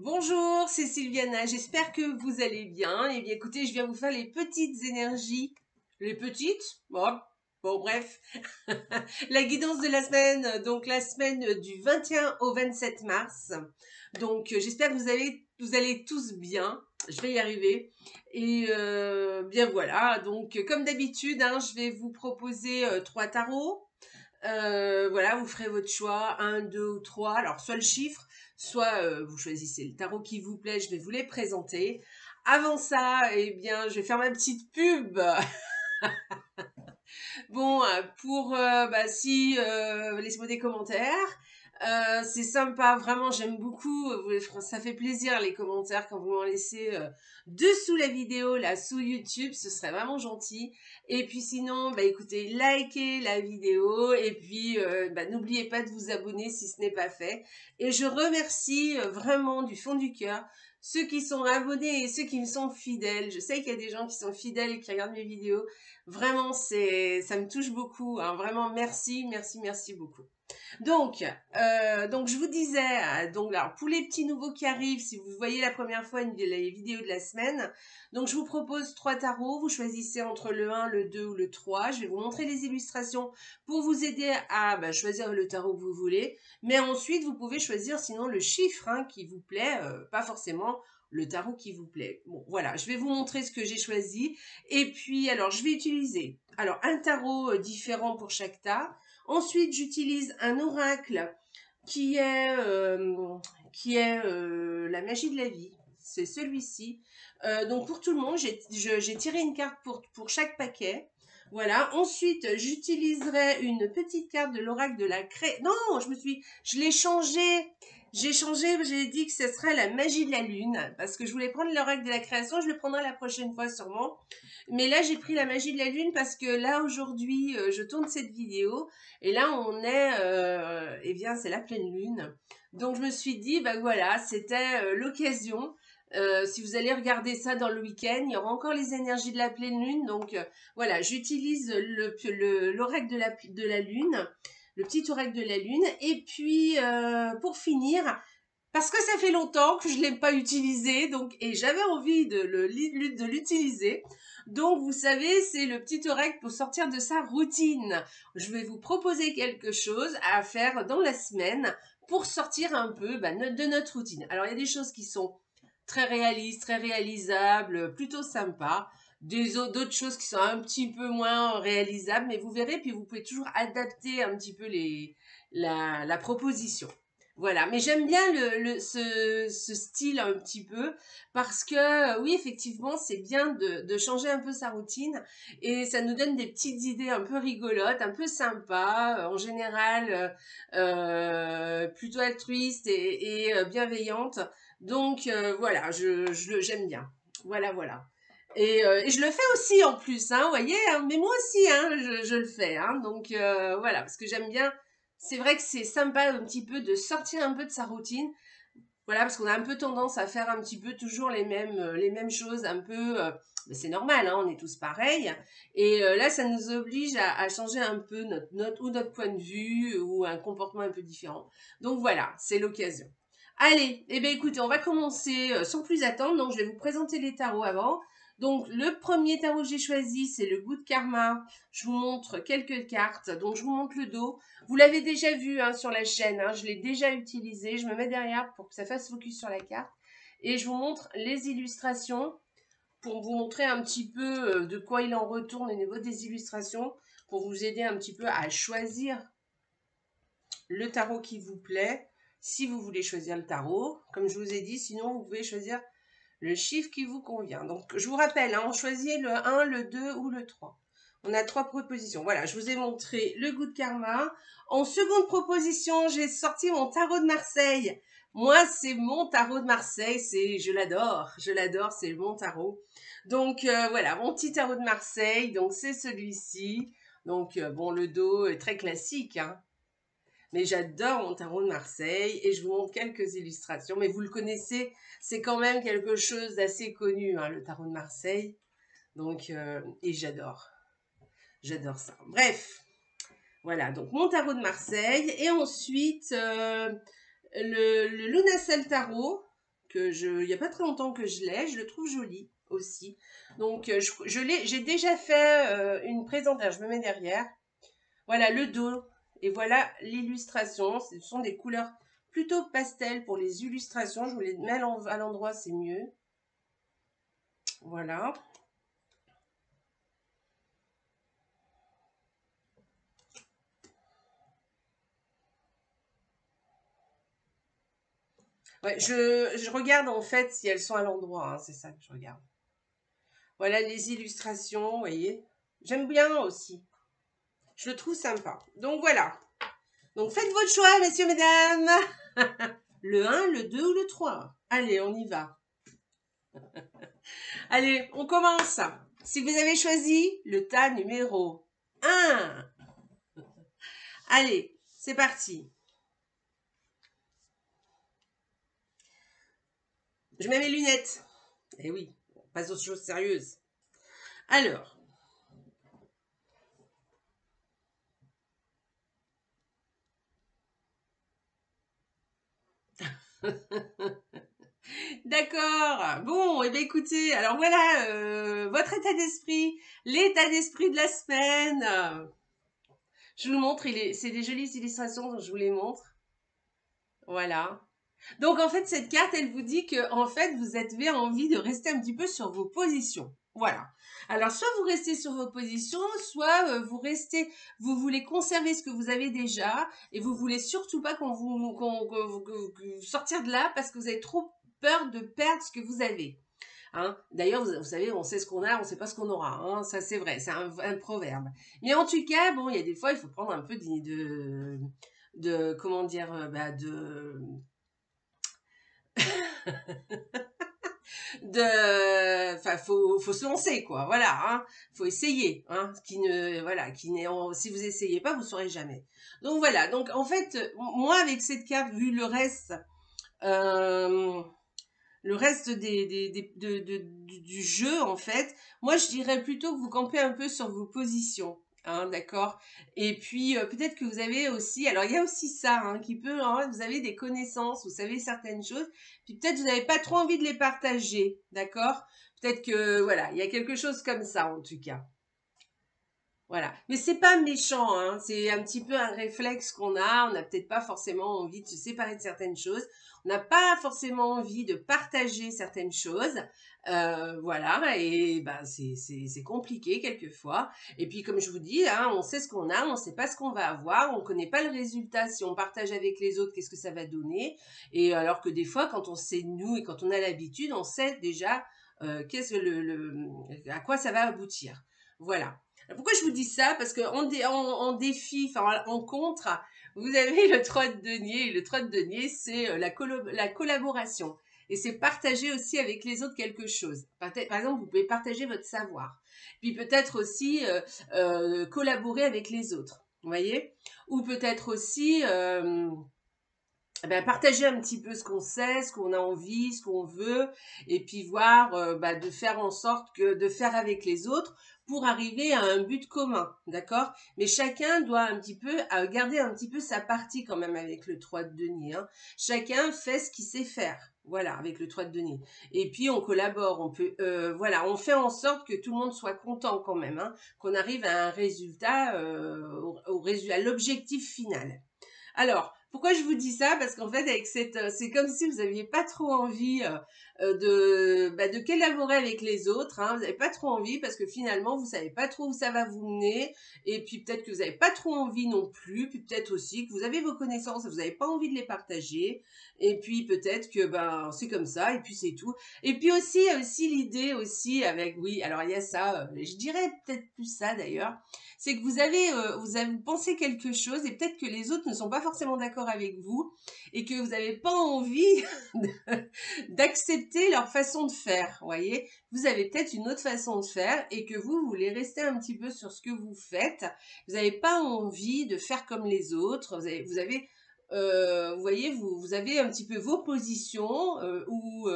Bonjour, c'est Sylviana, j'espère que vous allez bien. Eh bien écoutez, je viens vous faire les petites énergies. Les petites? Bon bref. La guidance de la semaine, donc la semaine du 21 au 27 mars. Donc j'espère que vous allez tous bien. Je vais y arriver. Et bien voilà, donc comme d'habitude, hein, je vais vous proposer trois tarots. Voilà, vous ferez votre choix, un, deux ou trois. Alors, soit le chiffre, soit vous choisissez le tarot qui vous plaît, je vais vous les présenter. Avant ça, eh bien, je vais faire ma petite pub. Bon, pour, si, laissez-moi des commentaires. C'est sympa, vraiment, j'aime beaucoup. Ça fait plaisir les commentaires quand vous m'en laissez dessous la vidéo, là, sous YouTube. Ce serait vraiment gentil. Et puis sinon, écoutez, likez la vidéo. Et puis, n'oubliez pas de vous abonner si ce n'est pas fait. Et je remercie vraiment du fond du cœur ceux qui sont abonnés et ceux qui me sont fidèles. Je sais qu'il y a des gens qui sont fidèles et qui regardent mes vidéos. Vraiment, ça me touche beaucoup, hein. Vraiment, merci, merci, merci beaucoup. Donc je vous disais, donc alors pour les petits nouveaux qui arrivent, si vous voyez la première fois les vidéos de la semaine, donc je vous propose trois tarots, vous choisissez entre le 1, le 2 ou le 3. Je vais vous montrer les illustrations pour vous aider à choisir le tarot que vous voulez, mais ensuite vous pouvez choisir sinon le chiffre qui vous plaît, pas forcément le tarot qui vous plaît. Bon voilà, je vais vous montrer ce que j'ai choisi, et puis alors je vais utiliser un tarot différent pour chaque tas. Ensuite, j'utilise un oracle qui est, la magie de la vie. C'est celui-ci. Donc, pour tout le monde, j'ai tiré une carte pour chaque paquet. Voilà. Ensuite, j'utiliserai une petite carte de l'oracle de la cré... Non, je l'ai changé. J'ai dit que ce serait la magie de la lune. Parce que je voulais prendre l'oracle de la création. Je le prendrai la prochaine fois sûrement. Mais là, j'ai pris la magie de la lune parce que là, aujourd'hui, je tourne cette vidéo. Et là, on est, c'est la pleine lune. Donc, je me suis dit, voilà, c'était l'occasion. Si vous allez regarder ça dans le week-end, il y aura encore les énergies de la pleine lune. Donc, voilà, j'utilise l'oracle de la lune, le petit oracle de la lune. Et puis, pour finir, parce que ça fait longtemps que je ne l'ai pas utilisé, donc, et j'avais envie de l'utiliser. Donc, vous savez, c'est le petit oracle pour sortir de sa routine. Je vais vous proposer quelque chose à faire dans la semaine pour sortir un peu de notre routine. Alors, il y a des choses qui sont très réalistes, très réalisables, plutôt sympas. D'autres choses qui sont un petit peu moins réalisables, mais vous verrez, puis vous pouvez toujours adapter un petit peu la proposition. Voilà, mais j'aime bien ce style un petit peu parce que oui, effectivement, c'est bien de changer un peu sa routine et ça nous donne des petites idées un peu rigolotes, un peu sympas, en général plutôt altruistes et bienveillantes. Donc voilà, j'aime bien. Voilà, voilà. Et je le fais aussi en plus, vous voyez, mais moi aussi, je le fais. Donc voilà, parce que j'aime bien. C'est vrai que c'est sympa un petit peu de sortir un peu de sa routine. Voilà, parce qu'on a un peu tendance à faire un petit peu toujours les mêmes choses, un peu. Mais c'est normal, on est tous pareils. Et là, ça nous oblige à changer un peu notre point de vue ou un comportement un peu différent. Donc voilà, c'est l'occasion. Allez, écoutez, on va commencer sans plus attendre. Donc, je vais vous présenter les tarots avant. Donc, le premier tarot que j'ai choisi, c'est le Good Karma. Je vous montre quelques cartes. Donc, je vous montre le dos. Vous l'avez déjà vu sur la chaîne. Je l'ai déjà utilisé. Je me mets derrière pour que ça fasse focus sur la carte. Et je vous montre les illustrations pour vous montrer un petit peu de quoi il en retourne au niveau des illustrations, pour vous aider un petit peu à choisir le tarot qui vous plaît, si vous voulez choisir le tarot. Comme je vous ai dit, sinon vous pouvez choisir le chiffre qui vous convient. Donc je vous rappelle, on choisit le 1, le 2 ou le 3. On a trois propositions. Voilà, je vous ai montré le Good Karma. En seconde proposition, j'ai sorti mon tarot de Marseille. Moi, c'est mon tarot de Marseille, je l'adore, c'est mon tarot. Donc voilà, mon petit tarot de Marseille, donc c'est celui-ci. Donc bon, le dos est très classique, mais j'adore mon tarot de Marseille et je vous montre quelques illustrations. Mais vous le connaissez, c'est quand même quelque chose d'assez connu, le tarot de Marseille. Donc, et j'adore. J'adore ça. Bref, voilà, donc mon tarot de Marseille. Et ensuite, le Lunacell Tarot il n'y a pas très longtemps que je l'ai, je le trouve joli aussi. Donc j'ai déjà fait une présentation, je me mets derrière. Voilà le dos et voilà l'illustration. Ce sont des couleurs plutôt pastel pour les illustrations. Je vous les mets à l'endroit, c'est mieux. Voilà. Ouais, je regarde en fait si elles sont à l'endroit, hein, c'est ça que je regarde. Voilà les illustrations, vous voyez. J'aime bien aussi. Je le trouve sympa. Donc voilà. Donc faites votre choix, messieurs, mesdames. Le 1, le 2 ou le 3. Allez, on y va. Allez, on commence. Si vous avez choisi le tas numéro 1. Allez, c'est parti. Je mets mes lunettes. Eh oui, pas autre chose sérieuse. Alors. D'accord. Bon, et bien écoutez, alors voilà votre état d'esprit, l'état d'esprit de la semaine. Je vous le montre, c'est des jolies illustrations, donc je vous les montre. Voilà. Donc en fait, cette carte, elle vous dit que en fait, vous avez envie de rester un petit peu sur vos positions. Voilà. Alors soit vous restez sur vos positions, soit vous voulez conserver ce que vous avez déjà et vous voulez surtout pas qu'on sortir de là parce que vous avez trop peur de perdre ce que vous avez. Hein. D'ailleurs, vous savez, on sait ce qu'on a, on ne sait pas ce qu'on aura. Hein. Ça, c'est vrai, c'est un proverbe. Mais en tout cas, bon, il y a des fois, il faut prendre un peu de comment dire, enfin, faut se lancer, quoi. Voilà, hein. Faut essayer, hein. Si vous essayez pas, vous saurez jamais. Donc voilà. Donc en fait, moi avec cette carte, vu euh, le reste du jeu, en fait, moi, je dirais plutôt que vous campez un peu sur vos positions. Hein, d'accord. Et puis, peut-être que vous avez aussi... Alors, il y a aussi ça, hein, qui peut... Hein, vous avez des connaissances, vous savez certaines choses, puis peut-être vous n'avez pas trop envie de les partager. D'accord. Peut-être que, voilà, il y a quelque chose comme ça, en tout cas. Voilà. Mais c'est pas méchant, hein. C'est un petit peu un réflexe qu'on a. On n'a peut-être pas forcément envie de se séparer de certaines choses. On n'a pas forcément envie de partager certaines choses. Voilà. Et ben, c'est compliqué quelquefois. Et puis, comme je vous dis, hein, on sait ce qu'on a, on ne sait pas ce qu'on va avoir. On ne connaît pas le résultat. Si on partage avec les autres, qu'est-ce que ça va donner? Et alors que des fois, quand on sait nous et quand on a l'habitude, on sait déjà à quoi ça va aboutir. Voilà. Pourquoi je vous dis ça? Parce qu'en défi, enfin en contre, vous avez le 3 de denier. Et le 3 de denier, c'est la collaboration. Et c'est partager aussi avec les autres quelque chose. Par exemple, vous pouvez partager votre savoir. Puis peut-être aussi collaborer avec les autres. Vous voyez? Ou peut-être aussi partager un petit peu ce qu'on sait, ce qu'on a envie, ce qu'on veut, et puis voir de faire en sorte que de faire avec les autres pour arriver à un but commun, d'accord? Mais chacun doit un petit peu garder un petit peu sa partie quand même avec le 3 de denier. Hein. Chacun fait ce qu'il sait faire. Voilà, avec le 3 de denier. Et puis on collabore, on fait en sorte que tout le monde soit content quand même, hein, qu'on arrive à un résultat, à l'objectif final. Alors, pourquoi je vous dis ça? Parce qu'en fait, c'est comme si vous n'aviez pas trop envie de collaborer avec les autres. Hein. Vous n'avez pas trop envie parce que finalement, vous savez pas trop où ça va vous mener. Et puis peut-être que vous n'avez pas trop envie non plus. Puis peut-être aussi que vous avez vos connaissances et vous n'avez pas envie de les partager. Et puis peut-être que c'est comme ça. Et puis c'est tout. Et puis aussi l'idée aussi avec oui. Alors il y a ça. Je dirais peut-être plus ça d'ailleurs. C'est que vous avez pensé quelque chose et peut-être que les autres ne sont pas forcément d'accord avec vous et que vous n'avez pas envie d'accepter leur façon de faire, voyez. Vous avez peut-être une autre façon de faire et que vous voulez rester un petit peu sur ce que vous faites. Vous n'avez pas envie de faire comme les autres. Vous voyez, vous avez un petit peu vos positions ou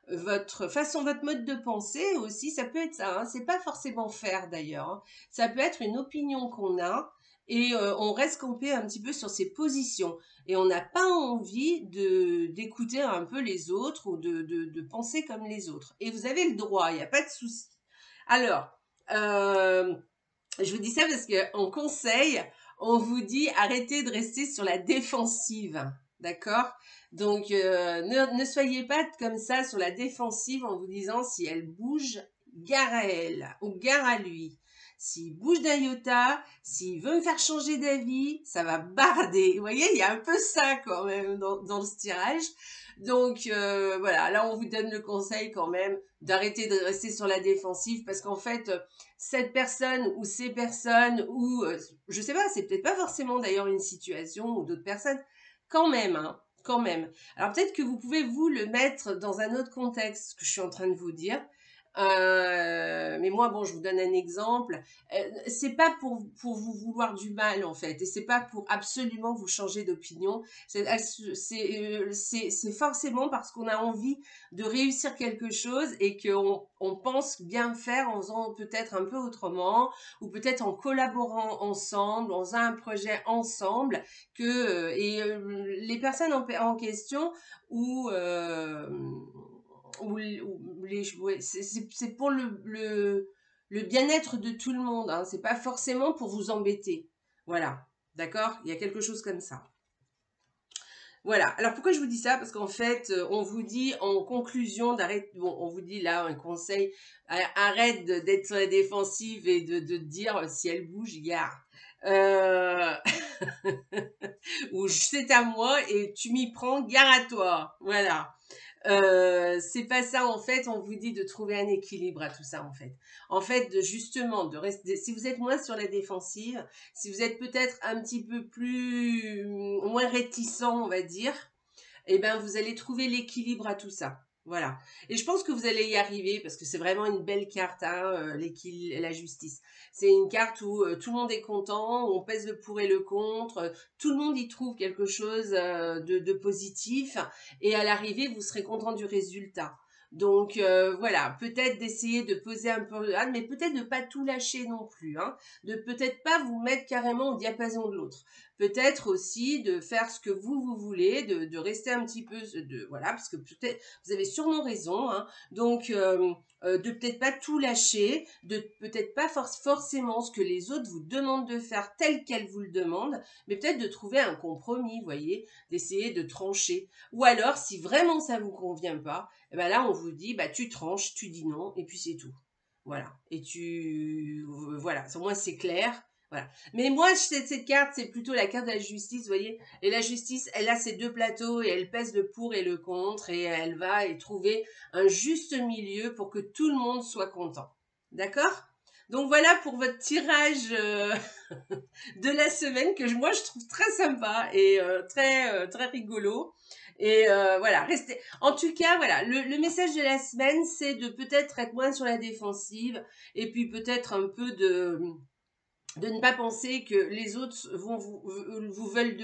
votre mode de pensée aussi, ça peut être ça. Hein. C'est pas forcément faire d'ailleurs. Hein. Ça peut être une opinion qu'on a et on reste campé un petit peu sur ses positions et on n'a pas envie d'écouter un peu les autres ou de penser comme les autres. Et vous avez le droit, il n'y a pas de souci. Alors, je vous dis ça parce qu'en conseil, on vous dit arrêtez de rester sur la défensive. D'accord? Donc, ne soyez pas comme ça sur la défensive en vous disant si elle bouge, gare à elle ou gare à lui. S'il bouge d'un iota, s'il veut me faire changer d'avis, ça va barder. Vous voyez, il y a un peu ça quand même dans ce tirage. Donc voilà, là on vous donne le conseil quand même d'arrêter de rester sur la défensive parce qu'en fait, cette personne ou ces personnes ou je sais pas, c'est peut-être pas forcément d'ailleurs une situation ou d'autres personnes, quand même, hein, quand même. Alors peut-être que vous pouvez vous le mettre dans un autre contexte, ce que je suis en train de vous dire. Mais moi, bon, je vous donne un exemple. C'est pas pour vous vouloir du mal en fait, et c'est pas pour absolument vous changer d'opinion. C'est forcément parce qu'on a envie de réussir quelque chose et qu'on pense bien faire en faisant peut-être un peu autrement ou peut-être en collaborant ensemble, en faisant un projet ensemble les personnes en question ou ouais, c'est pour le bien-être de tout le monde, hein. C'est pas forcément pour vous embêter. Voilà, d'accord? Il y a quelque chose comme ça. Voilà. Alors pourquoi je vous dis ça? Parce qu'en fait, on vous dit en conclusion d'arrêter. Bon, on vous dit là un conseil. Arrête d'être sur la défensive et de dire si elle bouge, gare. Ou c'est à moi et tu m'y prends, gare à toi. Voilà. C'est pas ça en fait, on vous dit de trouver un équilibre à tout ça en fait. En fait, justement, de rester, si vous êtes moins sur la défensive, si vous êtes peut-être un petit peu plus, moins réticent, on va dire, eh ben vous allez trouver l'équilibre à tout ça. Voilà. Et je pense que vous allez y arriver parce que c'est vraiment une belle carte, hein, la justice. C'est une carte où tout le monde est content, où on pèse le pour et le contre, tout le monde y trouve quelque chose de positif et à l'arrivée, vous serez content du résultat. Donc voilà, peut-être d'essayer de poser un peu, mais peut-être de pas tout lâcher non plus, hein, de peut-être pas vous mettre carrément au diapason de l'autre. Peut-être aussi de faire ce que vous voulez, de rester un petit peu, voilà, parce que peut-être vous avez sûrement raison, hein, donc de peut-être pas tout lâcher, de peut-être pas forcément ce que les autres vous demandent de faire tel qu'elles vous le demandent, mais peut-être de trouver un compromis, vous voyez, d'essayer de trancher. Ou alors, si vraiment ça vous convient pas, eh ben là on vous dit, bah tu tranches, tu dis non, et puis c'est tout. Voilà. Et voilà, au moins c'est clair. Voilà. Mais moi, cette carte, c'est plutôt la carte de la justice, vous voyez. Et la justice, elle a ses deux plateaux et elle pèse le pour et le contre et elle va y trouver un juste milieu pour que tout le monde soit content. D'accord? Donc voilà pour votre tirage de la semaine que moi je trouve très sympa et très rigolo. Et voilà, restez. En tout cas, voilà, le message de la semaine, c'est de peut-être être moins sur la défensive et puis peut-être un peu de ne pas penser que les autres vous veulent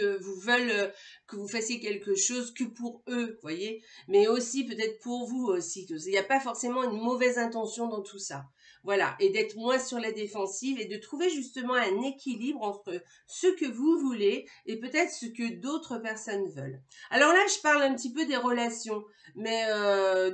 que vous fassiez quelque chose que pour eux, voyez, mais aussi peut-être pour vous aussi. Il n'y a pas forcément une mauvaise intention dans tout ça. Voilà, et d'être moins sur la défensive et de trouver justement un équilibre entre ce que vous voulez et peut-être ce que d'autres personnes veulent. Alors là, je parle un petit peu des relations, mais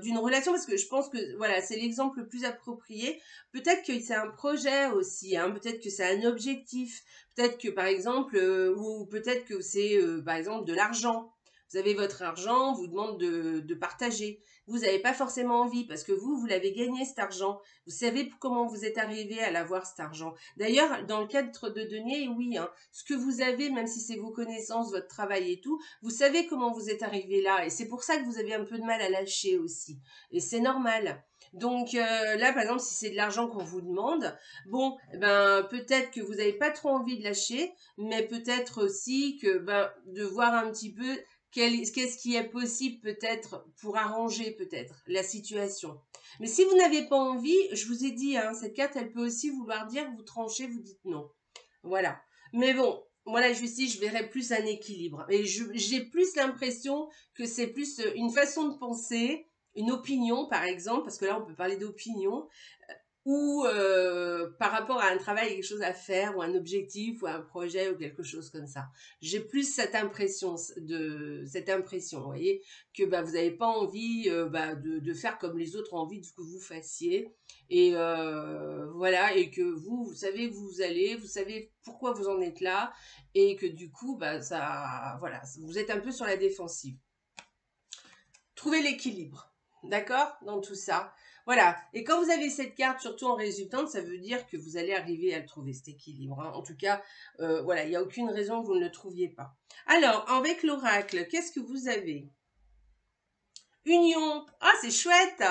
d'une relation parce que je pense que voilà, c'est l'exemple le plus approprié. Peut-être que c'est un projet aussi, hein, peut-être que c'est un objectif, peut-être que par exemple, ou peut-être que c'est par exemple de l'argent. Vous avez votre argent, on vous demande de partager. Vous n'avez pas forcément envie parce que vous l'avez gagné cet argent. Vous savez comment vous êtes arrivé à l'avoir cet argent. D'ailleurs, dans le cadre de denier, oui, hein, ce que vous avez, même si c'est vos connaissances, votre travail et tout, vous savez comment vous êtes arrivé là. Et c'est pour ça que vous avez un peu de mal à lâcher aussi. Et c'est normal. Donc là, par exemple, si c'est de l'argent qu'on vous demande, bon, ben peut-être que vous n'avez pas trop envie de lâcher, mais peut-être aussi que de voir un petit peu qu'est-ce qui est possible peut-être pour arranger peut-être la situation. Mais si vous n'avez pas envie, je vous ai dit, hein, cette carte, elle peut aussi vouloir dire vous tranchez, vous dites non. Voilà. Mais bon, moi la justice, je verrais plus un équilibre. Et j'ai plus l'impression que c'est plus une façon de penser, une opinion par exemple, parce que là on peut parler d'opinion, ou par rapport à un travail, quelque chose à faire, ou un objectif, ou un projet, ou quelque chose comme ça. J'ai plus cette impression, vous voyez, que bah, vous n'avez pas envie de faire comme les autres ont envie de que vous fassiez. Et voilà, et que vous savez où vous allez, vous savez pourquoi vous en êtes là, et que du coup, bah, ça, voilà, vous êtes un peu sur la défensive. Trouvez l'équilibre, d'accord, dans tout ça. Voilà, et quand vous avez cette carte, surtout en résultante, ça veut dire que vous allez arriver à le trouver, cet équilibre. Hein. En tout cas, voilà, il n'y a aucune raison que vous ne le trouviez pas. Alors, avec l'oracle, qu'est-ce que vous avez? Union. Ah, c'est chouette.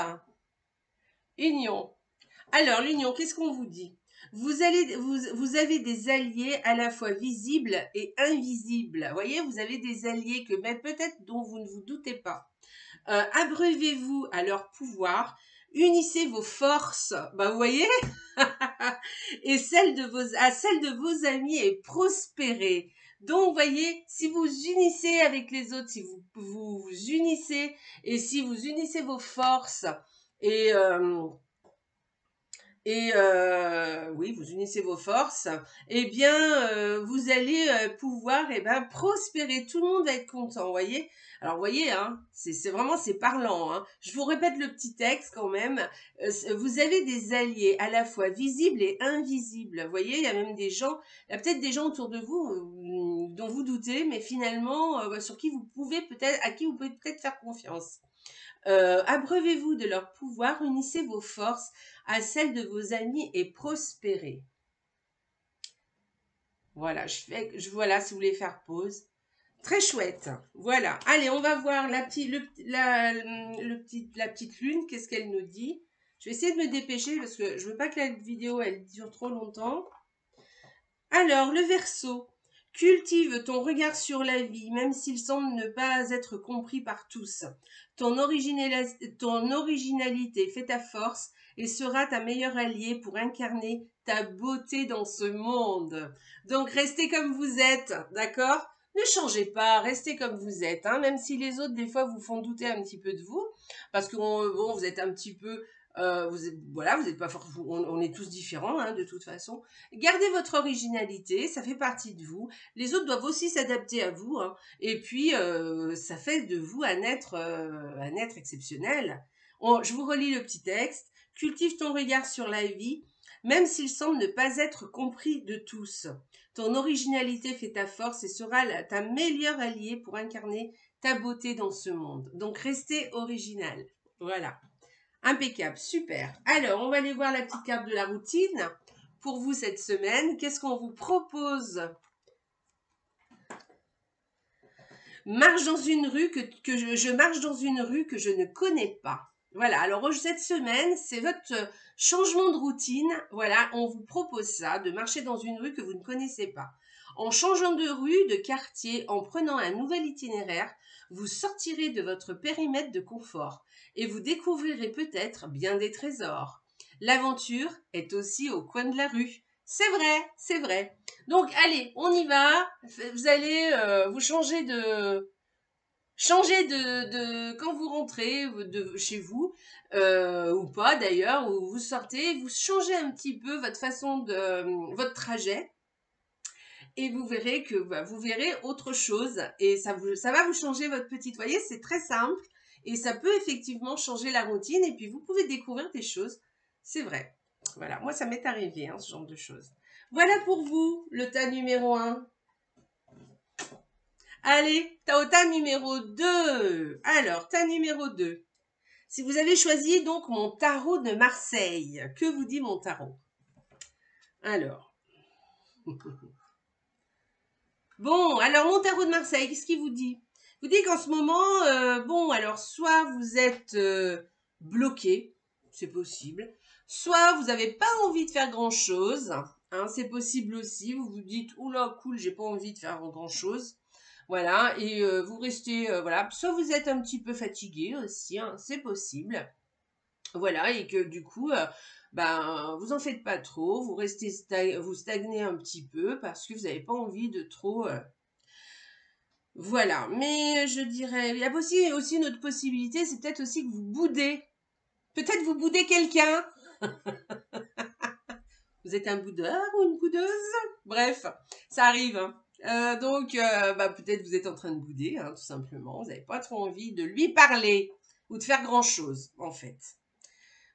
Union. Alors, l'union, qu'est-ce qu'on vous dit? Vous avez des alliés à la fois visibles et invisibles. Vous voyez, vous avez des alliés que même peut-être dont vous ne vous doutez pas. Abreuvez-vous à leur pouvoir, unissez vos forces, bah vous voyez, et celles de vos amis et prospérez. Donc, vous voyez, si vous unissez avec les autres, si vous unissez, et si vous unissez vos forces, et oui, vous unissez vos forces, eh bien, vous allez pouvoir prospérer. Tout le monde va être content, vous voyez. Alors, vous voyez, hein, c'est vraiment, c'est parlant. Hein. Je vous répète le petit texte quand même. Vous avez des alliés à la fois visibles et invisibles. Vous voyez, il y a même des gens, il y a peut-être des gens autour de vous dont vous doutez, mais finalement, sur qui vous pouvez peut-être, à qui vous pouvez peut-être faire confiance. Abreuvez-vous de leur pouvoir, unissez vos forces à celles de vos amis et prospérez. Voilà, voilà, si vous voulez faire pause. Très chouette. Voilà. Allez, on va voir la petite lune. Qu'est-ce qu'elle nous dit? Je vais essayer de me dépêcher parce que je veux pas que la vidéo elle dure trop longtemps. Alors, le Verseau. Cultive ton regard sur la vie, même s'il semble ne pas être compris par tous. Ton originalité fait ta force et sera ta meilleure alliée pour incarner ta beauté dans ce monde. Donc, restez comme vous êtes, d'accord? Ne changez pas, restez comme vous êtes, hein, même si les autres, des fois, vous font douter un petit peu de vous, parce que bon, vous êtes un petit peu... voilà, vous êtes pas on est tous différents, hein, de toute façon. Gardez votre originalité, ça fait partie de vous. Les autres doivent aussi s'adapter à vous. Hein. Et puis, ça fait de vous un être exceptionnel. Je vous relis le petit texte. Cultive ton regard sur la vie, même s'il semble ne pas être compris de tous. Ton originalité fait ta force et sera ta meilleure alliée pour incarner ta beauté dans ce monde. Donc, restez original. Voilà. Impeccable, super. Alors, on va aller voir la petite carte de la routine pour vous cette semaine. Qu'est-ce qu'on vous propose? Marche dans une rue je marche dans une rue que je ne connais pas. Voilà, alors cette semaine, c'est votre changement de routine. Voilà, on vous propose ça, de marcher dans une rue que vous ne connaissez pas. En changeant de rue, de quartier, en prenant un nouvel itinéraire, vous sortirez de votre périmètre de confort et vous découvrirez peut-être bien des trésors. L'aventure est aussi au coin de la rue. C'est vrai, c'est vrai. Donc, allez, on y va. Vous allez vous changer quand vous rentrez de chez vous, ou pas d'ailleurs, ou vous sortez, vous changez un petit peu votre façon de votre trajet. Et vous verrez que vous verrez autre chose et ça va vous changer votre petite. Vous voyez, c'est très simple et ça peut effectivement changer la routine et puis vous pouvez découvrir des choses. C'est vrai. Voilà, moi ça m'est arrivé, hein, ce genre de choses. Voilà pour vous, le tas numéro 1. Allez, au tas numéro 2. Alors, tas numéro 2. Si vous avez choisi donc mon tarot de Marseille, que vous dit mon tarot? Alors. Bon, alors mon tarot de Marseille, qu'est-ce qu'il vous dit? Vous dit qu'en ce moment, bon, alors soit vous êtes bloqué, c'est possible, soit vous n'avez pas envie de faire grand-chose, hein, c'est possible aussi, vous vous dites, oula, cool, j'ai pas envie de faire grand-chose, voilà, et vous restez, voilà, soit vous êtes un petit peu fatigué aussi, hein, c'est possible, voilà, et que du coup, vous en faites pas trop, vous restez vous stagnez un petit peu parce que vous n'avez pas envie de trop... voilà, mais je dirais, il y a aussi une autre possibilité, c'est peut-être aussi que vous boudez. Peut-être vous boudez quelqu'un. Vous êtes un boudeur ou une boudeuse? Bref, ça arrive. Hein. Peut-être vous êtes en train de bouder, hein, tout simplement. Vous n'avez pas trop envie de lui parler ou de faire grand-chose, en fait.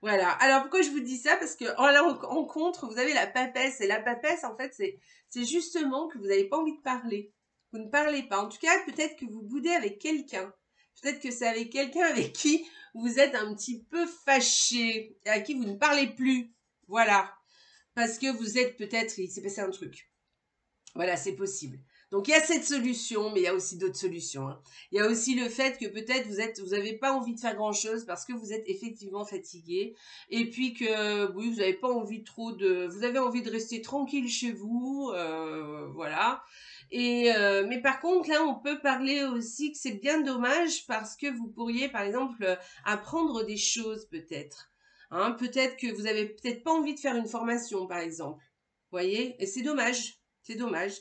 Voilà. Alors, pourquoi je vous dis ça? Parce que en contre, vous avez la papesse. Et la papesse, en fait, c'est justement que vous n'avez pas envie de parler. Vous ne parlez pas. En tout cas, peut-être que vous boudez avec quelqu'un. Peut-être que c'est avec quelqu'un avec qui vous êtes un petit peu fâché, et à qui vous ne parlez plus. Voilà. Parce que vous êtes peut-être, il s'est passé un truc. Voilà, c'est possible. Donc il y a cette solution, mais il y a aussi d'autres solutions. Hein. Il y a aussi le fait que peut-être vous n'avez pas envie de faire grand-chose parce que vous êtes effectivement fatigué, et puis que oui, vous n'avez pas envie vous avez envie de rester tranquille chez vous, voilà. Mais par contre là, on peut parler aussi que c'est bien dommage parce que vous pourriez, par exemple, apprendre des choses peut-être. Hein, peut-être que vous avez peut-être pas envie de faire une formation, par exemple. Vous voyez, et c'est dommage. C'est dommage.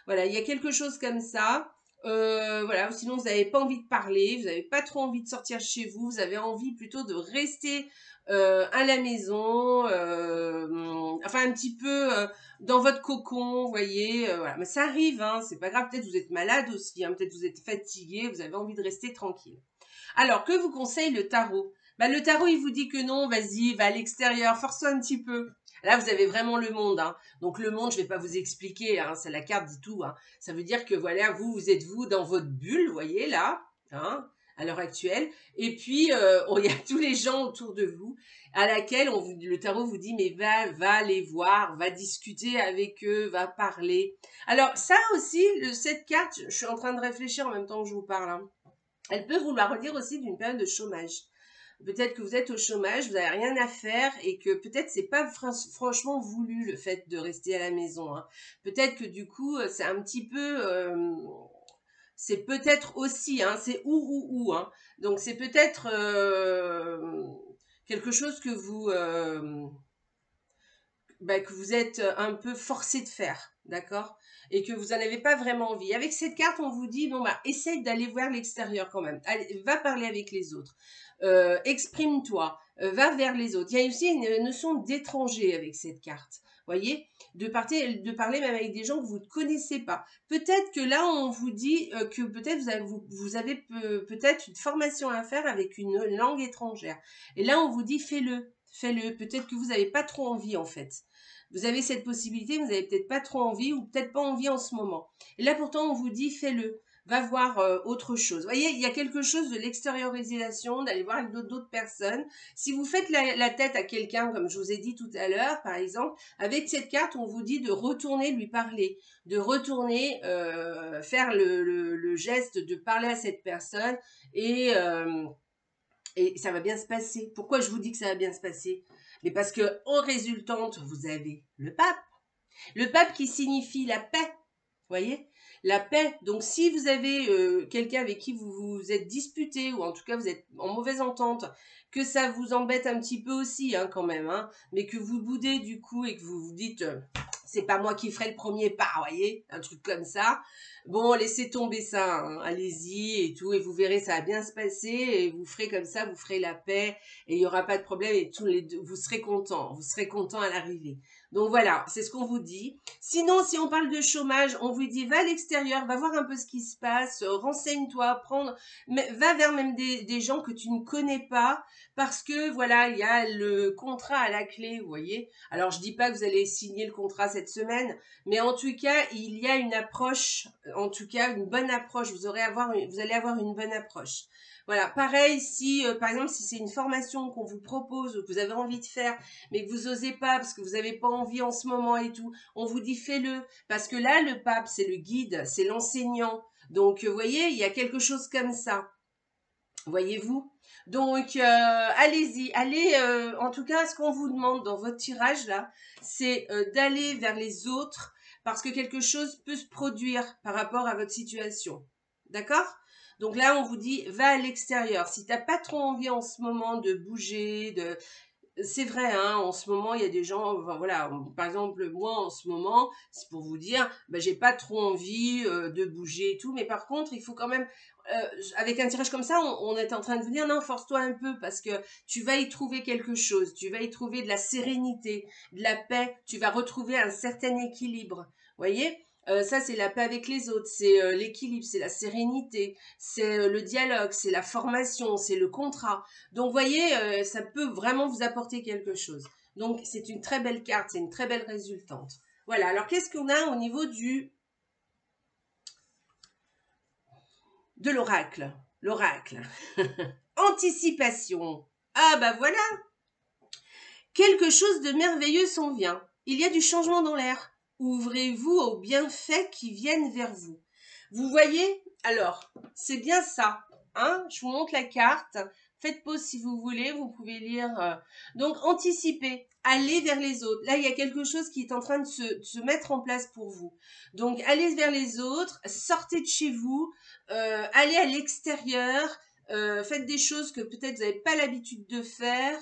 Voilà, il y a quelque chose comme ça. Voilà, sinon vous n'avez pas envie de parler, vous n'avez pas trop envie de sortir chez vous, vous avez envie plutôt de rester à la maison, enfin un petit peu dans votre cocon, vous voyez. Voilà. Mais ça arrive, hein, c'est pas grave. Peut-être vous êtes malade aussi, hein, peut-être vous êtes fatigué, vous avez envie de rester tranquille. Alors, que vous conseille le tarot? Le tarot, il vous dit que non, vas-y, va à l'extérieur, force-toi un petit peu. Là, vous avez vraiment le monde. Hein. Donc, le monde, je ne vais pas vous expliquer, hein, c'est la carte dit tout. Hein. Ça veut dire que, voilà, vous êtes vous dans votre bulle, vous voyez, là, hein, à l'heure actuelle. Et puis, il y a tous les gens autour de vous à laquelle le tarot vous dit, mais va les voir, va discuter avec eux, va parler. Alors, ça aussi, cette carte, je suis en train de réfléchir en même temps que je vous parle, hein. Elle peut vouloir dire aussi d'une période de chômage. Peut-être que vous êtes au chômage, vous n'avez rien à faire et que peut-être c'est pas franchement voulu le fait de rester à la maison. Hein. Peut-être que du coup c'est un petit peu, c'est peut-être aussi, hein, c'est ou. Hein. Donc c'est peut-être quelque chose que vous êtes un peu forcé de faire, d'accord? Et que vous n'en avez pas vraiment envie. Avec cette carte, on vous dit, bon, essaye d'aller voir l'extérieur quand même. Allez, va parler avec les autres. Exprime-toi. Va vers les autres. Il y a aussi une notion d'étranger avec cette carte. Voyez, de parler même avec des gens que vous ne connaissez pas. Peut-être que là, on vous dit que peut-être vous avez peut-être une formation à faire avec une langue étrangère. Et là, on vous dit, fais-le. Fais-le. Peut-être que vous n'avez pas trop envie, en fait. Vous avez cette possibilité, vous n'avez peut-être pas trop envie ou peut-être pas envie en ce moment. Et là, pourtant, on vous dit, fais-le. Va voir autre chose. Vous voyez, il y a quelque chose de l'extériorisation, d'aller voir d'autres personnes. Si vous faites la tête à quelqu'un, comme je vous ai dit tout à l'heure, par exemple, avec cette carte, on vous dit de retourner lui parler, de retourner faire le geste de parler à cette personne et ça va bien se passer. Pourquoi je vous dis que ça va bien se passer? Mais parce que en résultante, vous avez le pape. Le pape qui signifie la paix. Vous voyez? La paix. Donc, si vous avez quelqu'un avec qui vous vous êtes disputé, ou en tout cas vous êtes en mauvaise entente, que ça vous embête un petit peu aussi, hein, quand même, hein, mais que vous boudez du coup et que vous vous dites c'est pas moi qui ferai le premier pas, vous voyez? Un truc comme ça. Bon, laissez tomber ça, hein, allez-y et tout, et vous verrez, ça va bien se passer, et vous ferez comme ça, vous ferez la paix, et il n'y aura pas de problème, et tous les deux, vous serez contents à l'arrivée. Donc voilà, c'est ce qu'on vous dit. Sinon, si on parle de chômage, on vous dit va à l'extérieur, va voir un peu ce qui se passe, renseigne-toi, va vers même des gens que tu ne connais pas, parce que voilà, il y a le contrat à la clé, vous voyez. Alors je dis pas que vous allez signer le contrat cette semaine, mais en tout cas, il y a une approche, en tout cas une bonne approche. Vous allez avoir une bonne approche. Voilà, pareil, si par exemple si c'est une formation qu'on vous propose ou que vous avez envie de faire, mais que vous osez pas parce que vous n'avez pas envie en ce moment et tout, on vous dit fais-le. Parce que là, le pape, c'est le guide, c'est l'enseignant. Donc, vous voyez, il y a quelque chose comme ça. Voyez-vous? Donc, allez-y, en tout cas, ce qu'on vous demande dans votre tirage là, c'est d'aller vers les autres parce que quelque chose peut se produire par rapport à votre situation. D'accord? Donc là, on vous dit, va à l'extérieur. Si tu n'as pas trop envie en ce moment de bouger, c'est vrai, hein, en ce moment, il y a des gens, enfin, voilà, par exemple, moi, en ce moment, c'est pour vous dire, ben, j'ai pas trop envie de bouger et tout, mais par contre, il faut quand même, avec un tirage comme ça, on est en train de vous dire, non, force-toi un peu, parce que tu vas y trouver quelque chose, tu vas y trouver de la sérénité, de la paix, tu vas retrouver un certain équilibre, voyez. Ça, c'est la paix avec les autres, c'est l'équilibre, c'est la sérénité, c'est le dialogue, c'est la formation, c'est le contrat. Donc, vous voyez, ça peut vraiment vous apporter quelque chose. Donc, c'est une très belle carte, c'est une très belle résultante. Voilà, alors qu'est-ce qu'on a au niveau de l'oracle? L'oracle. Anticipation. Ah bah voilà, quelque chose de merveilleux s'en vient. Il y a du changement dans l'air. Ouvrez-vous aux bienfaits qui viennent vers vous. Vous voyez? Alors, c'est bien ça. Hein? Je vous montre la carte. Faites pause si vous voulez, vous pouvez lire. Donc, anticipez, allez vers les autres. Là, il y a quelque chose qui est en train de se mettre en place pour vous. Donc, allez vers les autres, sortez de chez vous, allez à l'extérieur, faites des choses que peut-être vous n'avez pas l'habitude de faire,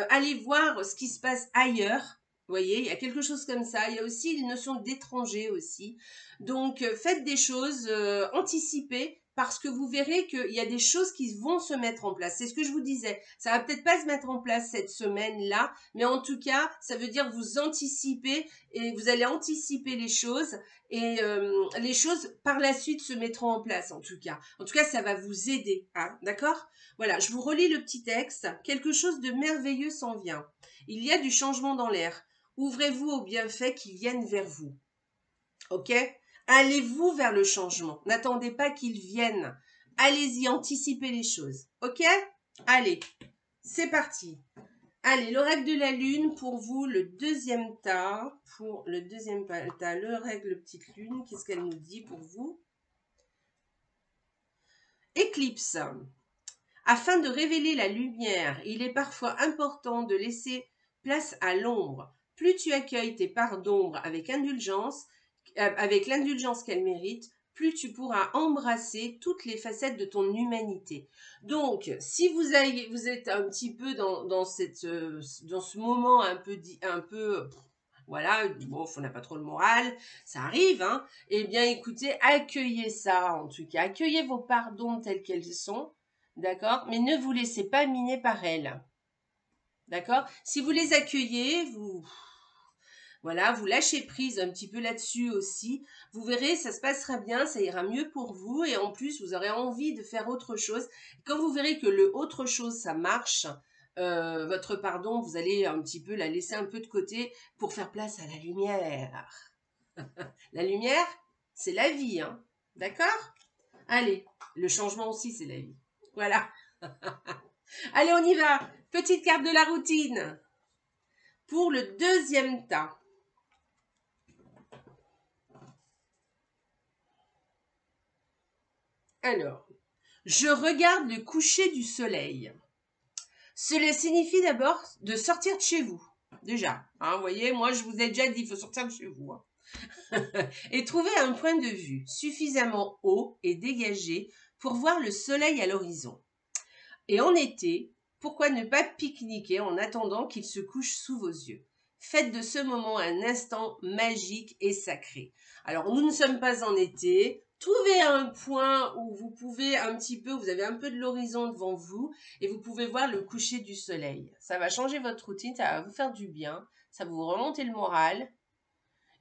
allez voir ce qui se passe ailleurs. Vous voyez, il y a quelque chose comme ça. Il y a aussi une notion d'étranger aussi. Donc, faites des choses, anticipez, parce que vous verrez qu'il y a des choses qui vont se mettre en place. C'est ce que je vous disais. Ça va peut-être pas se mettre en place cette semaine-là, mais en tout cas, ça veut dire vous anticipez et vous allez anticiper les choses et les choses par la suite se mettront en place en tout cas. En tout cas, ça va vous aider, hein, d'accord? Voilà, je vous relis le petit texte. Quelque chose de merveilleux s'en vient. Il y a du changement dans l'air. Ouvrez-vous aux bienfaits qui viennent vers vous. Ok? Allez-vous vers le changement. N'attendez pas qu'il vienne. Allez-y, anticipez les choses. Ok? Allez, c'est parti. Allez, l'oracle de la lune pour vous, le deuxième tas. Pour le deuxième tas, l'oracle petite lune, qu'est-ce qu'elle nous dit pour vous? Éclipse. Afin de révéler la lumière, il est parfois important de laisser place à l'ombre. Plus tu accueilles tes parts d'ombre avec indulgence, avec l'indulgence qu'elles méritent, plus tu pourras embrasser toutes les facettes de ton humanité. Donc, si vous êtes un petit peu dans ce moment un peu voilà, bon, on n'a pas trop le moral, ça arrive, hein. Eh bien, écoutez, accueillez ça, en tout cas, accueillez vos parts d'ombre telles qu'elles sont, d'accord, mais ne vous laissez pas miner par elles, d'accord. Si vous les accueillez, voilà, vous lâchez prise un petit peu là-dessus aussi. Vous verrez, ça se passera bien, ça ira mieux pour vous. Et en plus, vous aurez envie de faire autre chose. Quand vous verrez que le autre chose, ça marche, votre pardon, vous allez un petit peu la laisser un peu de côté pour faire place à la lumière. La lumière, c'est la vie, hein. D'accord? Allez, le changement aussi, c'est la vie. Voilà. Allez, on y va. Petite carte de la routine. Pour le deuxième tas. Alors, je regarde le coucher du soleil. Cela signifie d'abord de sortir de chez vous. Déjà, hein, vous voyez, moi je vous ai déjà dit, il faut sortir de chez vous. Hein. Et trouver un point de vue suffisamment haut et dégagé pour voir le soleil à l'horizon. Et en été, pourquoi ne pas pique-niquer en attendant qu'il se couche sous vos yeux? Faites de ce moment un instant magique et sacré. Alors, nous ne sommes pas en été. Trouvez un point où vous pouvez un petit peu, vous avez un peu de l'horizon devant vous et vous pouvez voir le coucher du soleil. Ça va changer votre routine, ça va vous faire du bien, ça va vous remonter le moral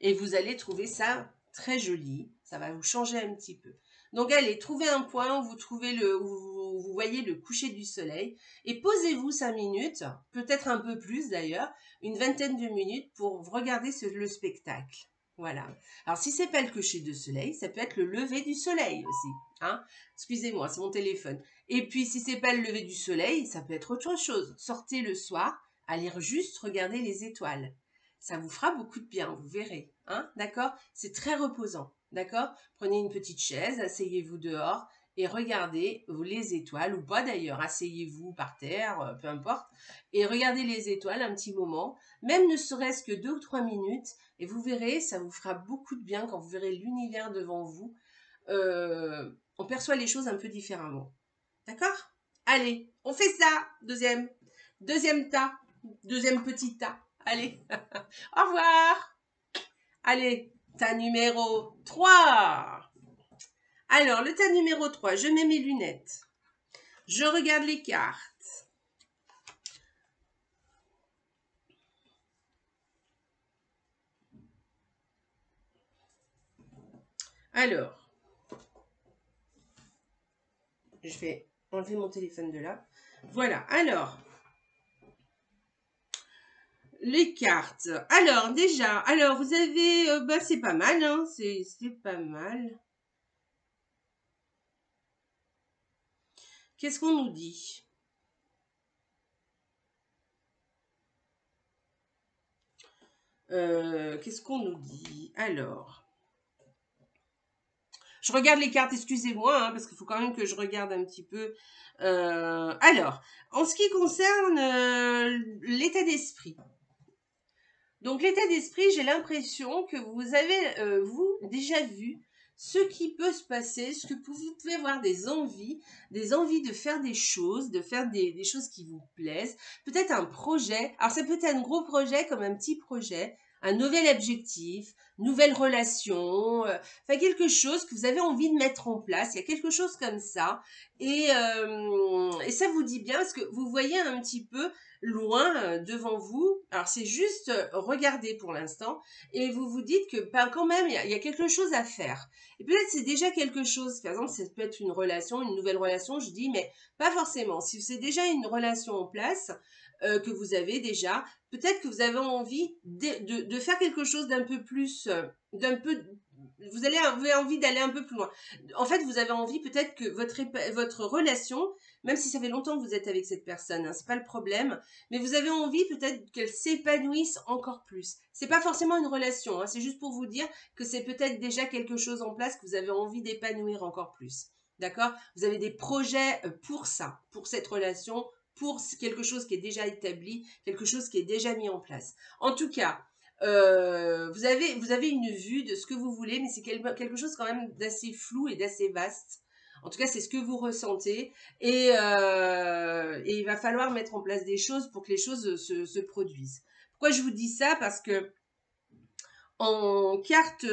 et vous allez trouver ça très joli. Ça va vous changer un petit peu. Donc allez, trouvez un point où vous voyez le coucher du soleil et posez-vous 5 minutes, peut-être un peu plus d'ailleurs, une vingtaine de minutes pour regarder le spectacle. Voilà. Alors si c'est pas le coucher du soleil, ça peut être le lever du soleil aussi. Hein. Excusez-moi, c'est mon téléphone. Et puis si c'est pas le lever du soleil, ça peut être autre chose. Sortez le soir, allez juste regarder les étoiles. Ça vous fera beaucoup de bien, vous verrez. Hein, d'accord? C'est très reposant. D'accord? Prenez une petite chaise, asseyez-vous dehors et regardez les étoiles, ou pas d'ailleurs, asseyez-vous par terre, peu importe, et regardez les étoiles un petit moment, même ne serait-ce que 2 ou 3 minutes, et vous verrez, ça vous fera beaucoup de bien quand vous verrez l'univers devant vous. On perçoit les choses un peu différemment. D'accord? Allez, on fait ça, deuxième tas. Deuxième petit tas. Allez, au revoir. Allez, tas numéro 3. Alors, le tas numéro 3, je mets mes lunettes. Je regarde les cartes. Alors, je vais enlever mon téléphone de là. Voilà, alors, les cartes. Alors, déjà, alors vous avez, bah, c'est pas mal, hein, c'est pas mal. Qu'est-ce qu'on nous dit? Qu'est-ce qu'on nous dit? Alors, je regarde les cartes, excusez-moi, hein, parce qu'il faut quand même que je regarde un petit peu. Alors, en ce qui concerne l'état d'esprit. Donc, l'état d'esprit, j'ai l'impression que vous avez, vous, déjà vu ce qui peut se passer, ce que vous pouvez avoir des envies de faire des choses, de faire des choses qui vous plaisent. Peut-être un projet. Alors, ça peut être un gros projet comme un petit projet, un nouvel objectif, nouvelle relation, enfin quelque chose que vous avez envie de mettre en place. Il y a quelque chose comme ça. Et ça vous dit bien parce que vous voyez un petit peu loin devant vous. Alors c'est juste regarder pour l'instant et vous vous dites que ben, quand même il y a quelque chose à faire. Et peut-être c'est déjà quelque chose. Par exemple, ça peut être une relation, une nouvelle relation. Je dis mais pas forcément. Si c'est déjà une relation en place que vous avez déjà, peut-être que vous avez envie de faire quelque chose d'un peu plus, vous avez envie d'aller un peu plus loin. En fait, vous avez envie peut-être que votre relation, même si ça fait longtemps que vous êtes avec cette personne, hein, c'est pas le problème, mais vous avez envie peut-être qu'elle s'épanouisse encore plus. C'est pas forcément une relation, hein, c'est juste pour vous dire que c'est peut-être déjà quelque chose en place que vous avez envie d'épanouir encore plus. D'accord? Vous avez des projets pour ça, pour cette relation, pour quelque chose qui est déjà établi, quelque chose qui est déjà mis en place. En tout cas, vous avez une vue de ce que vous voulez, mais c'est quelque chose quand même d'assez flou et d'assez vaste. En tout cas, c'est ce que vous ressentez. Et il va falloir mettre en place des choses pour que les choses se produisent. Pourquoi je vous dis ça? Parce que en carte,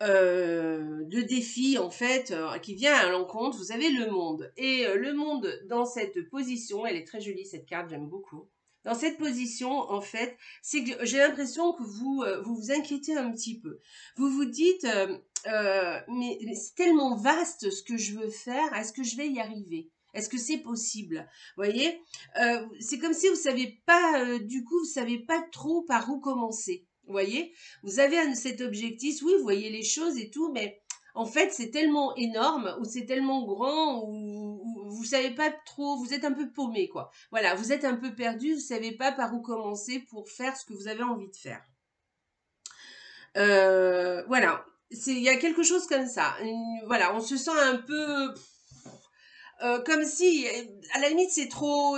de défi en fait qui vient à l'encontre, vous avez le monde et le monde dans cette position, elle est très jolie cette carte, j'aime beaucoup. Dans cette position, en fait, c'est que j'ai l'impression que vous vous inquiétez un petit peu. Vous vous dites, mais c'est tellement vaste ce que je veux faire, est-ce que je vais y arriver? Est-ce que c'est possible? Vous voyez, c'est comme si vous savez pas, du coup, vous savez pas trop par où commencer. Vous voyez, vous avez cet objectif, oui, vous voyez les choses et tout, mais en fait, c'est tellement énorme ou c'est tellement grand ou vous savez pas trop, vous êtes un peu paumé, quoi. Voilà, vous êtes un peu perdu, vous savez pas par où commencer pour faire ce que vous avez envie de faire. Voilà, il y a quelque chose comme ça. Voilà, on se sent un peu comme si, à la limite, c'est trop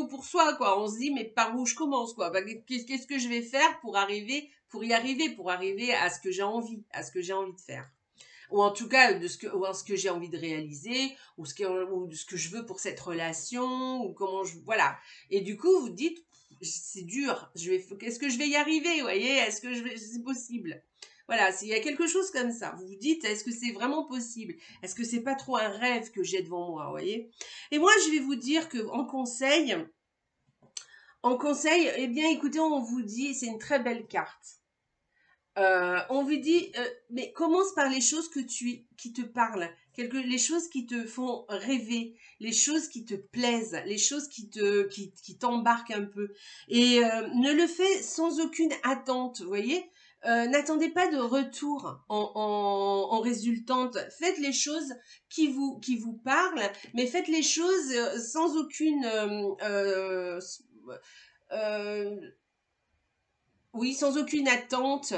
pour soi, quoi. On se dit, mais par où je commence, quoi? Bah, qu'est-ce que je vais faire pour pour arriver à ce que j'ai envie, à ce que j'ai envie de faire. Ou en tout cas, ou ce que j'ai envie de réaliser, ou de ce que je veux pour cette relation, ou voilà. Et du coup, vous dites, c'est dur, est-ce que je vais y arriver, vous voyez? Est-ce que c'est possible? Voilà, il y a quelque chose comme ça. Vous vous dites, est-ce que c'est vraiment possible? Est-ce que c'est pas trop un rêve que j'ai devant moi, vous voyez? Et moi, je vais vous dire que en conseil, eh bien, écoutez, on vous dit, c'est une très belle carte. On vous dit, mais commence par les choses qui te parlent, les choses qui te font rêver, les choses qui te plaisent, les choses qui t'embarquent un peu. Et ne le fais sans aucune attente, vous voyez. N'attendez pas de retour en résultante. Faites les choses qui vous parlent, mais faites les choses sans aucune euh, oui, sans aucune attente.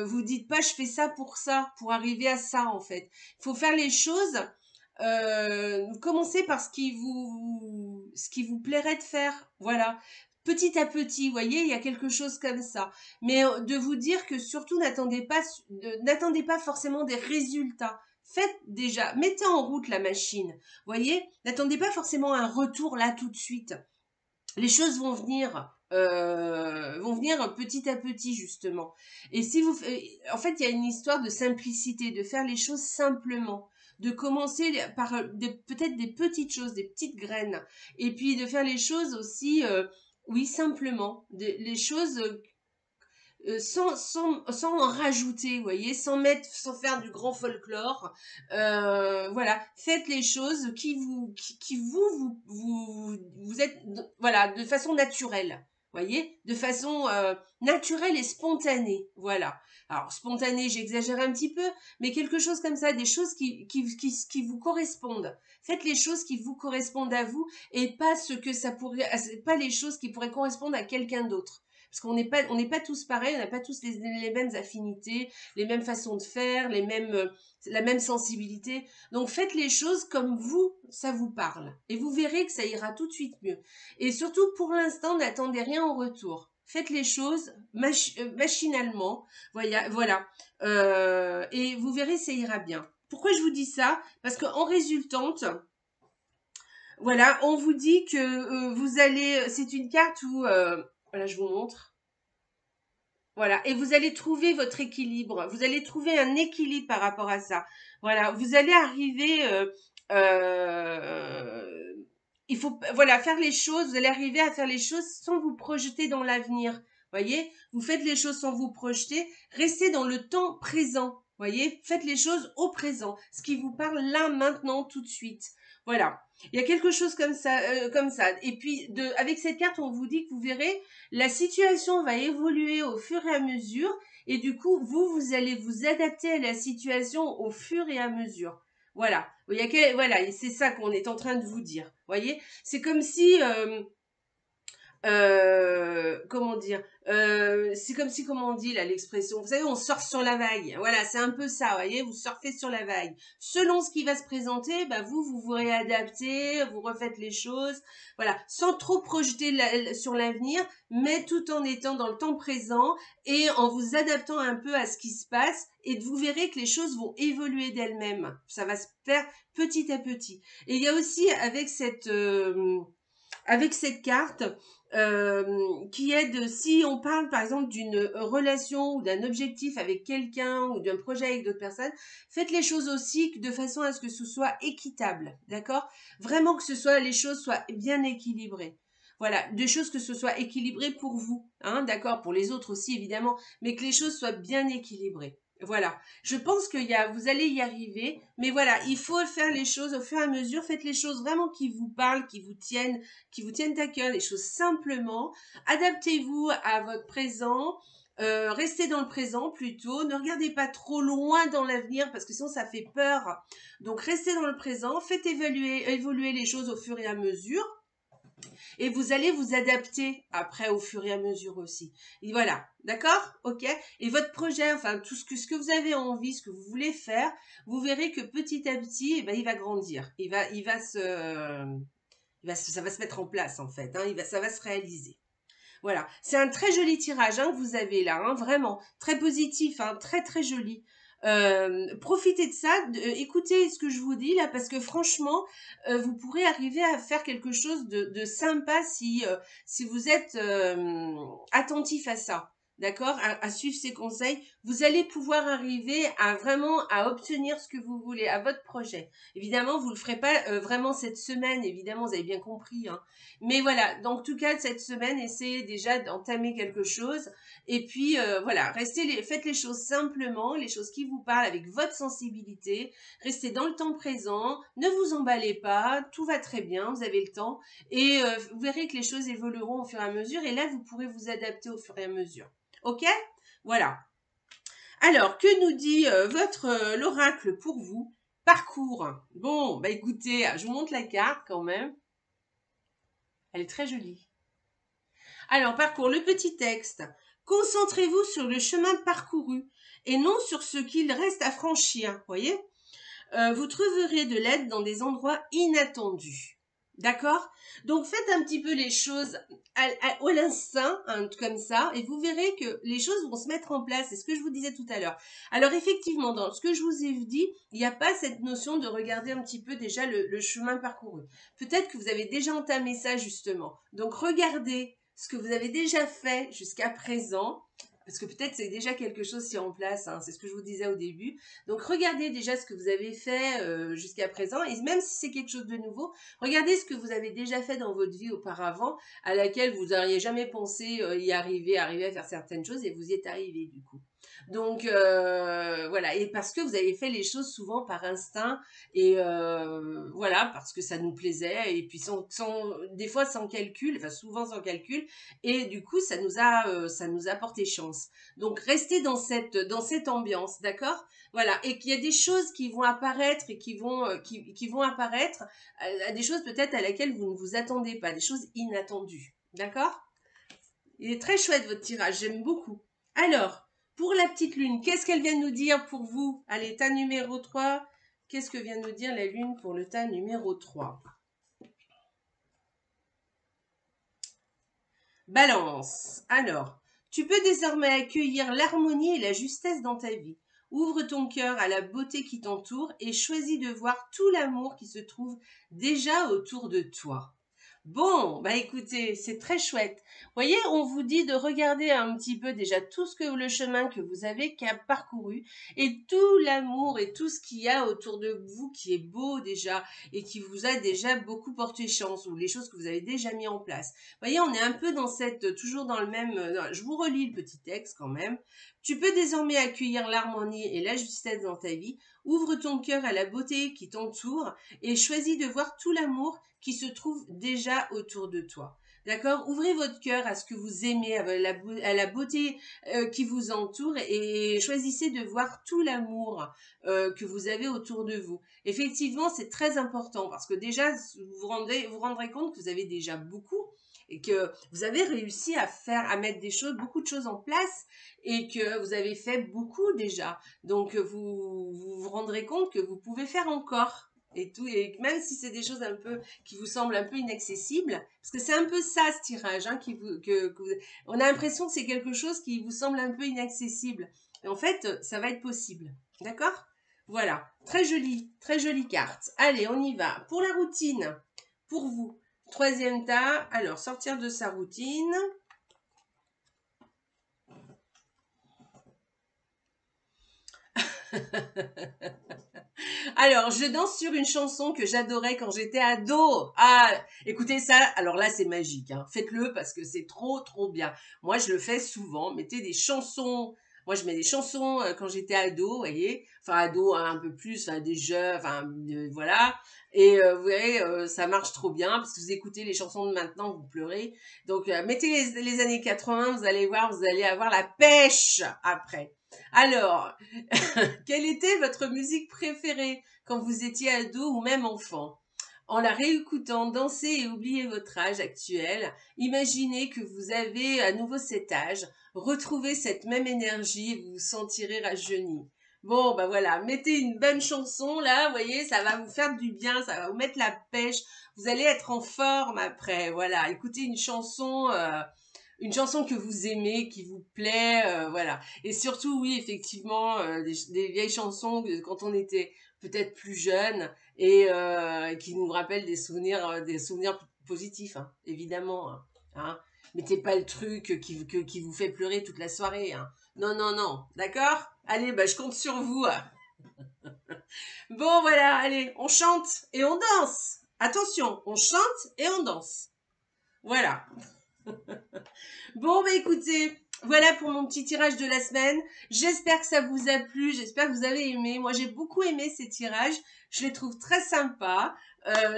Vous dites pas je fais ça, pour arriver à ça en fait. Il faut faire les choses. Commencez par ce qui vous plairait de faire. Voilà. Petit à petit, vous voyez, il y a quelque chose comme ça. Mais de vous dire que surtout n'attendez pas forcément des résultats. faites déjà, mettez en route la machine. Voyez, n'attendez pas forcément un retour là tout de suite. Les choses vont venir petit à petit justement. Et si vous, en fait, il y a une histoire de simplicité, de faire les choses simplement, de commencer par peut-être des petites choses, des petites graines, et puis de faire les choses aussi, oui, simplement, les choses sans en rajouter, vous voyez, sans faire du grand folklore. Voilà, faites les choses qui vous êtes, voilà, de façon naturelle. Voyez, de façon naturelle et spontanée, voilà. Alors spontanée, j'exagère un petit peu, mais quelque chose comme ça, des choses qui vous correspondent. Faites les choses qui vous correspondent à vous et pas ce que ça pourrait, pas les choses qui pourraient correspondre à quelqu'un d'autre. Parce qu'on n'est pas tous pareils, on n'a pas tous les mêmes affinités, les mêmes façons de faire, la même sensibilité. Donc faites les choses comme vous, ça vous parle. Et vous verrez que ça ira tout de suite mieux. Et surtout, pour l'instant, n'attendez rien en retour. Faites les choses machinalement. Voilà. Et vous verrez, ça ira bien. Pourquoi je vous dis ça? Parce qu'en résultante, voilà, on vous dit que vous allez... C'est une carte où... voilà, je vous montre. Voilà, et vous allez trouver votre équilibre. Vous allez trouver un équilibre par rapport à ça. Voilà, vous allez arriver... il faut voilà faire les choses. Vous allez arriver à faire les choses sans vous projeter dans l'avenir. Voyez, vous faites les choses sans vous projeter. Restez dans le temps présent. Voyez, faites les choses au présent. Ce qui vous parle là, maintenant, tout de suite. Voilà. Il y a quelque chose comme ça, comme ça. Et puis, avec cette carte, on vous dit que vous verrez, la situation va évoluer au fur et à mesure. Et du coup, vous allez vous adapter à la situation au fur et à mesure. Voilà. Voilà, c'est ça qu'on est en train de vous dire. Voyez, c'est comme si, comment dire, c'est comme si, comment on dit là l'expression, vous savez, on surfe sur la vague. Voilà, c'est un peu ça, voyez, vous surfez sur la vague. Selon ce qui va se présenter, bah vous vous réadaptez, vous refaites les choses, voilà, sans trop projeter sur l'avenir, mais tout en étant dans le temps présent et en vous adaptant un peu à ce qui se passe. Et vous verrez que les choses vont évoluer d'elles-mêmes. Ça va se faire petit à petit. Et il y a aussi avec cette carte qui aide, si on parle par exemple d'une relation ou d'un objectif avec quelqu'un ou d'un projet avec d'autres personnes, faites les choses aussi de façon à ce que ce soit équitable, d'accord? Vraiment que les choses soient bien équilibrées. Voilà, des choses que ce soit équilibré pour vous, hein, d'accord, pour les autres aussi évidemment, mais que les choses soient bien équilibrées. Voilà, je pense vous allez y arriver, mais voilà, il faut faire les choses au fur et à mesure, faites les choses vraiment qui vous parlent, qui vous tiennent à cœur, les choses simplement, adaptez-vous à votre présent, restez dans le présent plutôt, ne regardez pas trop loin dans l'avenir parce que sinon ça fait peur, donc restez dans le présent, faites évoluer les choses au fur et à mesure, et vous allez vous adapter après au fur et à mesure aussi. Et voilà, d'accord? Ok? Et votre projet, enfin tout ce que vous avez envie, ce que vous voulez faire, vous verrez que petit à petit, eh ben, il va grandir. Ça va se mettre en place en fait, hein, ça va se réaliser. Voilà, c'est un très joli tirage hein, que vous avez là, hein, vraiment, très positif, hein, très très joli. Profitez de ça, écoutez ce que je vous dis là, parce que franchement, vous pourrez arriver à faire quelque chose de sympa si vous êtes attentif à ça. D'accord, à suivre ces conseils, vous allez pouvoir arriver à obtenir ce que vous voulez, à votre projet. Évidemment, vous le ferez pas vraiment cette semaine, évidemment, vous avez bien compris, hein. Mais voilà, donc en tout cas, cette semaine, essayez déjà d'entamer quelque chose. Et puis, voilà, faites les choses simplement, les choses qui vous parlent avec votre sensibilité. Restez dans le temps présent, ne vous emballez pas, tout va très bien, vous avez le temps. Et vous verrez que les choses évolueront au fur et à mesure. Et là, vous pourrez vous adapter au fur et à mesure. Ok? Voilà. Alors, que nous dit l'oracle pour vous? Parcours. Bon, bah écoutez, je vous montre la carte quand même. Elle est très jolie. Alors, parcours, le petit texte. Concentrez-vous sur le chemin parcouru et non sur ce qu'il reste à franchir. Voyez, vous trouverez de l'aide dans des endroits inattendus. D'accord? Donc faites un petit peu les choses au l'instinct, hein, comme ça, et vous verrez que les choses vont se mettre en place. C'est ce que je vous disais tout à l'heure. Alors effectivement, dans ce que je vous ai dit, il n'y a pas cette notion de regarder un petit peu déjà le chemin parcouru. Peut-être que vous avez déjà entamé ça justement. Donc regardez ce que vous avez déjà fait jusqu'à présent. Parce que peut-être c'est déjà quelque chose qui est en place, hein, c'est ce que je vous disais au début. Donc regardez déjà ce que vous avez fait jusqu'à présent, et même si c'est quelque chose de nouveau, regardez ce que vous avez déjà fait dans votre vie auparavant, à laquelle vous n'auriez jamais pensé arriver à faire certaines choses, et vous y êtes arrivé du coup. Donc voilà, et parce que vous avez fait les choses souvent par instinct, et voilà, parce que ça nous plaisait, et puis des fois sans calcul, enfin souvent sans calcul, et du coup ça nous a porté chance. Donc restez dans cette ambiance, d'accord? Voilà, et qu'il y a des choses qui vont apparaître et qui vont apparaître, des choses peut-être à laquelle vous ne vous attendez pas, des choses inattendues, d'accord? Il est très chouette votre tirage, j'aime beaucoup. Alors, pour la petite lune, qu'est-ce qu'elle vient de nous dire pour vous? Allez, tas numéro 3. Qu'est-ce que vient de nous dire la lune pour le tas numéro 3? Balance. Alors, tu peux désormais accueillir l'harmonie et la justesse dans ta vie. Ouvre ton cœur à la beauté qui t'entoure et choisis de voir tout l'amour qui se trouve déjà autour de toi. Bon, bah écoutez, c'est très chouette. Vous voyez, on vous dit de regarder un petit peu déjà tout ce que le chemin que vous avez qu'à parcouru et tout l'amour et tout ce qu'il y a autour de vous qui est beau déjà et qui vous a déjà beaucoup porté chance ou les choses que vous avez déjà mis en place. Vous voyez, on est un peu toujours dans le même, je vous relis le petit texte quand même. Tu peux désormais accueillir l'harmonie et la justesse dans ta vie. Ouvre ton cœur à la beauté qui t'entoure et choisis de voir tout l'amour qui se trouve déjà autour de toi. D'accord? Ouvrez votre cœur à ce que vous aimez, à la beauté qui vous entoure et choisissez de voir tout l'amour que vous avez autour de vous. Effectivement, c'est très important parce que déjà, vous rendrez compte que vous avez déjà beaucoup et que vous avez réussi à mettre beaucoup de choses en place et que vous avez fait beaucoup déjà. Donc, vous rendrez compte que vous pouvez faire encore et tout, et même si c'est des choses un peu qui vous semblent un peu inaccessibles, parce que c'est un peu ça ce tirage, hein, on a l'impression que c'est quelque chose qui vous semble un peu inaccessible. Et en fait, ça va être possible. D'accord? Voilà, très jolie carte. Allez, on y va. Pour la routine, pour vous, troisième tas, alors sortir de sa routine. Alors, je danse sur une chanson que j'adorais quand j'étais ado. Ah, écoutez ça, alors là, c'est magique, hein. Faites-le parce que c'est trop, trop bien. Moi, je le fais souvent. Mettez des chansons. Moi, je mets des chansons quand j'étais ado, vous voyez. Enfin, ado, hein, un peu plus, hein, des jeux, enfin, voilà. Et vous verrez, ça marche trop bien parce que vous écoutez les chansons de maintenant, vous pleurez. Donc, mettez les années 80, vous allez voir, vous allez avoir la pêche après. Alors, quelle était votre musique préférée quand vous étiez ado ou même enfant? En la réécoutant, dansez et oubliez votre âge actuel. Imaginez que vous avez à nouveau cet âge. Retrouvez cette même énergie et vous vous sentirez rajeuni. Bon, bah voilà, mettez une bonne chanson là, vous voyez, ça va vous faire du bien, ça va vous mettre la pêche. Vous allez être en forme après. Voilà, écoutez une chanson que vous aimez, qui vous plaît, voilà. Et surtout, oui, effectivement, des vieilles chansons quand on était peut-être plus jeune et qui nous rappellent des souvenirs positifs, hein, évidemment. Hein. Mettez pas le truc qui vous fait pleurer toute la soirée. Hein. Non, non, non. D'accord? Allez, bah, je compte sur vous. Bon, voilà, allez, on chante et on danse. Attention, on chante et on danse. Voilà. Bon, bah écoutez, voilà pour mon petit tirage de la semaine. J'espère que ça vous a plu, j'espère que vous avez aimé. Moi, j'ai beaucoup aimé ces tirages. Je les trouve très sympas.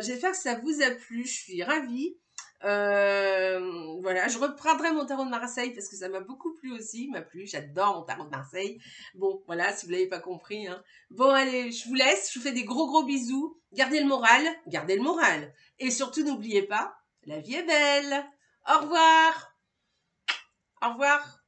J'espère que ça vous a plu. Je suis ravie. Voilà, je reprendrai mon tarot de Marseille parce que ça m'a beaucoup plu aussi. M'a plu, j'adore mon tarot de Marseille. Bon, voilà, si vous l'avez pas compris. Hein. Bon, allez, je vous laisse. Je vous fais des gros gros bisous. Gardez le moral, gardez le moral. Et surtout, n'oubliez pas, la vie est belle. Au revoir. Au revoir.